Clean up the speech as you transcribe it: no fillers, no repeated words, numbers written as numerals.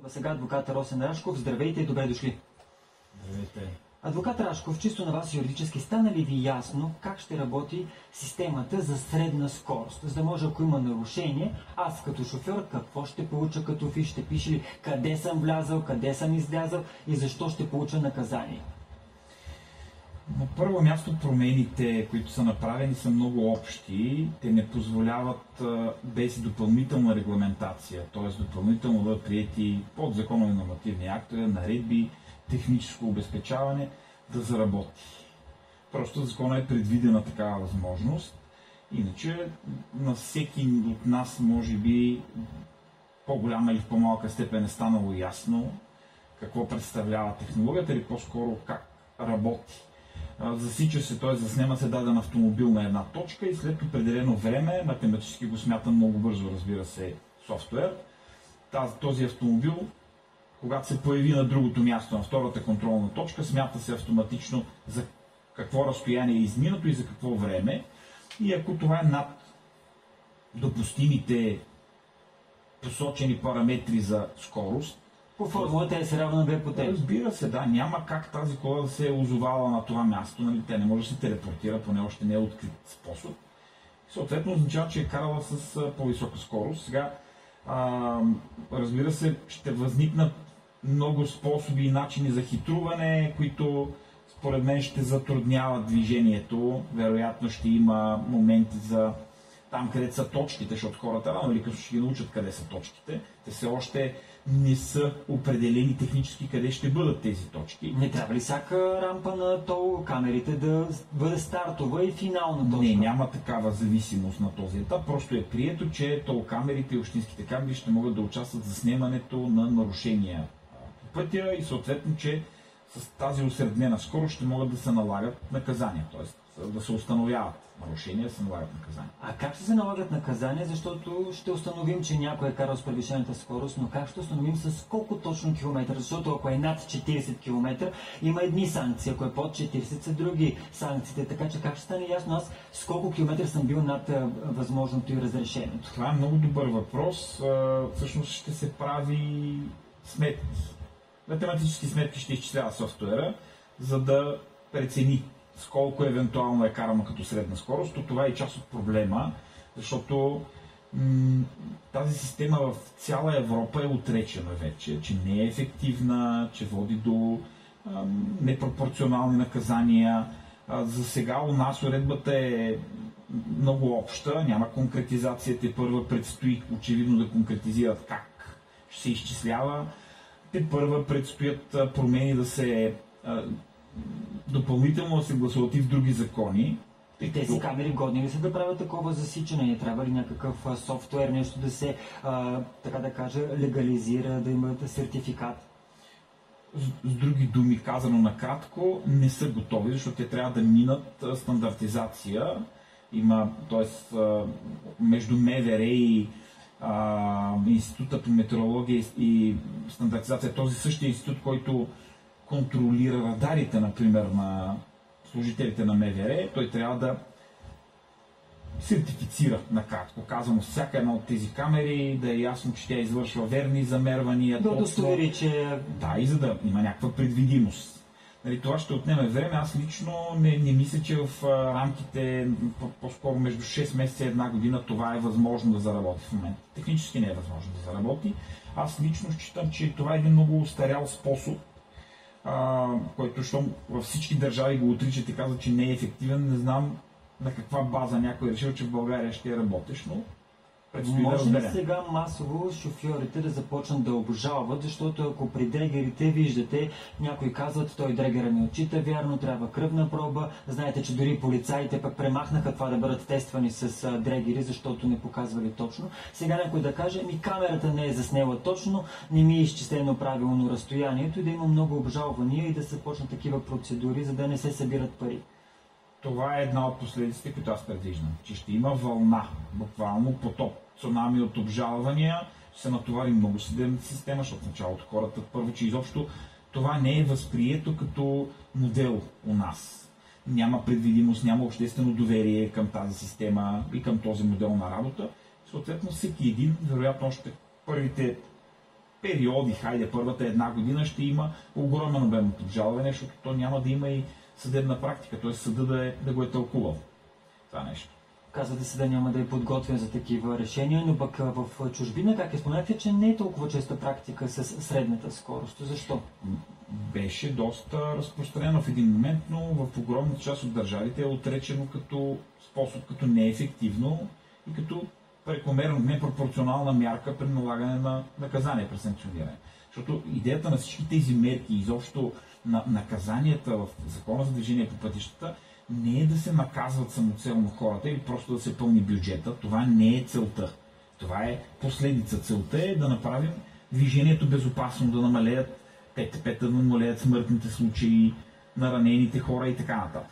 Сега адвокат Росен Рашков, здравейте и добре дошли. Здравейте. Адвокат Рашков, чисто на вас юридически, стана ли ви ясно как ще работи системата за средна скорост? За да може, ако има нарушение, аз като шофьор какво ще получа като фиш? Ще пише ли къде съм влязал, къде съм излязал и защо ще получа наказание? На първо място промените, които са направени, са много общи. Те не позволяват без допълнителна регламентация, т.е. допълнително да бъдат приети подзаконови нормативни актове, наредби, техническо обезпечаване да заработи. Просто закона е предвидена такава възможност. Иначе на всеки от нас може би по-голяма или в по-малка степен е станало ясно какво представлява технологията или по-скоро как работи. Засича се, т.е. заснема се даден автомобил на една точка и след определено време, математически го смята много бързо, разбира се, софтуер, този автомобил, когато се появи на другото място, на втората контролна точка, смята се автоматично за какво разстояние е изминато и за какво време. И ако това е над допустимите посочени параметри за скорост, По формулата е равна на 2 по Т. Разбира се, да, няма как тази кола да се е озовала на това място, нали? Тя не може да се телепортира, поне още не е открит способ. Съответно означава, че е карала с по-висока скорост. Сега, разбира се, ще възникнат много способи и начини за хитруване, които според мен ще затрудняват движението. Вероятно ще има моменти за там, където са точките, защото хората рано или късно ще ги научат къде са точките. Те все още не са определени технически къде ще бъдат тези точки. Не трябва ли всяка рампа на тол камерите да бъде стартова и финална точка? Не, няма такава зависимост на този етап. Просто е прието, че тол камерите и общинските камери ще могат да участват за снимането на нарушения по пътя и съответно, че с тази усреднена скорост ще могат да се налагат наказания, т.е. да се установяват нарушения, да се налагат наказания. А как ще се налагат наказания? Защото ще установим, че някой е карал с превишената скорост, но как ще установим с колко точно километър? Защото ако е над 40 км, има едни санкции, ако е под 40 са други санкциите. Така че как ще стане ясно аз с колко километър съм бил над възможното и разрешението? Това е много добър въпрос. Всъщност ще се прави сметки. Математически сметки ще изчислява софтуера, за да прецени с колко евентуално е карано като средна скорост. То това е част от проблема, защото тази система в цяла Европа е отречена вече, че не е ефективна, че води до непропорционални наказания. За сега у нас уредбата е много обща, няма конкретизация, те първа предстои очевидно да конкретизират как ще се изчислява. Те първа предстоят промени да се допълнително да се гласуват и в други закони. И тези камери годни ли са да правят такова засичане? Не трябва ли някакъв софтуер, нещо да се, така да кажа, легализира, да имат сертификат? С други думи, казано накратко, не са готови, защото те трябва да минат стандартизация. Има, т.е. между МВР и Института по метеорология и стандартизация, този същия институт, който контролира радарите, например, на служителите на МВР, той трябва да сертифицира, накратко казано, всяка една от тези камери, да е ясно, че тя извършва верни замервания. Да удостовери, че... Да, и за да има някаква предвидимост. Нали, това ще отнеме време. Аз лично не мисля, че в рамките по-скоро между 6 месеца и една година това е възможно да заработи в момента. Технически не е възможно да заработи. Аз лично считам, че това е един много устарял способ, който щом във всички държави го отричат и казват, че не е ефективен. Не знам на каква база някой е решил, че в България ще работиш, но предстои да разберем. Може ли сега масово шофьорите да започнат да обжалват, защото ако при дрегерите виждате, някои казват, той дрегера не отчита вярно, трябва кръвна проба. Знаете, че дори полицаите пък премахнаха това да бъдат тествани с дрегери, защото не показвали точно. Сега някой да каже, камерата не е заснела точно, не ми е изчислено правилно разстоянието и да има много обжалвания и да се почнат такива процедури, за да не се събират пари. Това е една от последиците, които аз предвиждам, че ще има вълна, буквално потоп, цунами от обжалвания, ще се натовари много съдебната система, защото в началото хората първо, че изобщо това не е възприето като модел у нас. Няма предвидимост, няма обществено доверие към тази система и към този модел на работа. Съответно, всеки един, вероятно още първите периоди, хайде, първата една година ще има огромен обем от обжалване, защото то няма да има и съдебна практика, т.е. съда да го е тълкувал това нещо. Казвате, съда няма да е подготвен за такива решения, но пък в чужбина, как споменахте, че не е толкова честа практика с средната скорост. Защо? Беше доста разпространено в един момент, но в огромна част от държавите е отречено като способ, като неефективно и като прекомерно, непропорционална мярка при налагане на наказание при санкциониране. Защото идеята на всички тези мерки, изобщо на наказанията в Закона за движение по пътищата, не е да се наказват самоцелно хората или просто да се пълни бюджета. Това не е целта. Това е последица. Целта е да направим движението безопасно, да намалеят ПТП-та, да намалеят смъртните случаи на ранените хора и така нататък.